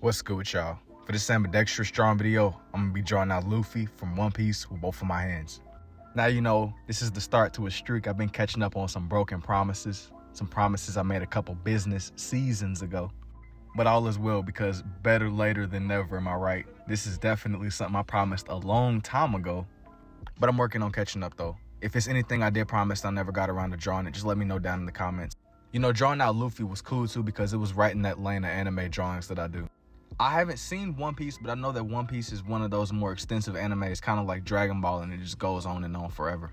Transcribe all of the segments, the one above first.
What's good with y'all? For this ambidextrous drawing video, I'm gonna be drawing out Luffy from One Piece with both of my hands. Now you know, this is the start to a streak. I've been catching up on some broken promises, some promises I made a couple business seasons ago. But all is well because better later than never, am I right? This is definitely something I promised a long time ago, but I'm working on catching up though. If it's anything I did promise I never got around to drawing it, just let me know down in the comments. You know, drawing out Luffy was cool too because it was right in that lane of anime drawings that I do. I haven't seen One Piece, but I know that One Piece is one of those more extensive animes, kind of like Dragon Ball, and it just goes on and on forever.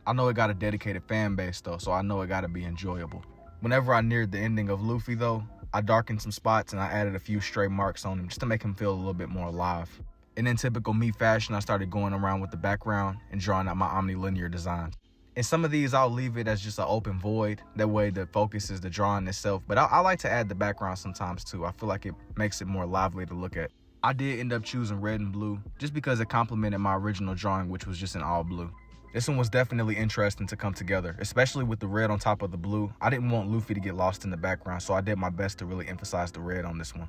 I know it got a dedicated fan base though, so I know it gotta be enjoyable. Whenever I neared the ending of Luffy though, I darkened some spots and I added a few stray marks on him just to make him feel a little bit more alive. And in typical me fashion, I started going around with the background and drawing out my omnilinear designs. And some of these, I'll leave it as just an open void. That way the focus is the drawing itself. But I like to add the background sometimes too. I feel like it makes it more lively to look at. I did end up choosing red and blue just because it complemented my original drawing, which was just in all blue. This one was definitely interesting to come together, especially with the red on top of the blue. I didn't want Luffy to get lost in the background, so I did my best to really emphasize the red on this one.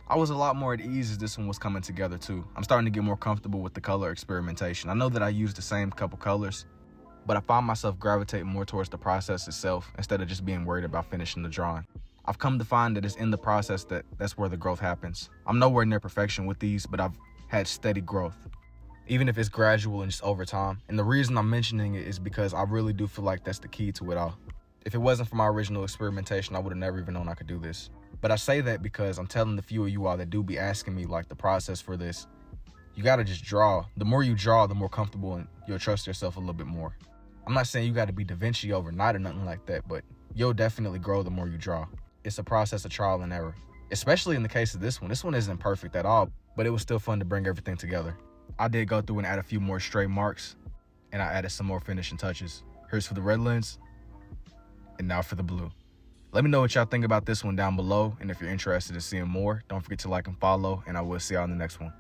I was a lot more at ease as this one was coming together too. I'm starting to get more comfortable with the color experimentation. I know that I used the same couple colors, but I find myself gravitating more towards the process itself instead of just being worried about finishing the drawing. I've come to find that it's in the process that's where the growth happens. I'm nowhere near perfection with these, but I've had steady growth, even if it's gradual and just over time. And the reason I'm mentioning it is because I really do feel like that's the key to it all. If it wasn't for my original experimentation, I would have never even known I could do this. But I say that because I'm telling the few of you all that do be asking me like the process for this, you gotta just draw. The more you draw, the more comfortable and you'll trust yourself a little bit more. I'm not saying you got to be Da Vinci overnight or nothing like that, but you'll definitely grow the more you draw. It's a process of trial and error, especially in the case of this one. This one isn't perfect at all, but it was still fun to bring everything together. I did go through and add a few more stray marks, and I added some more finishing touches. Here's for the red lens, and now for the blue. Let me know what y'all think about this one down below, and if you're interested in seeing more, don't forget to like and follow, and I will see y'all in the next one.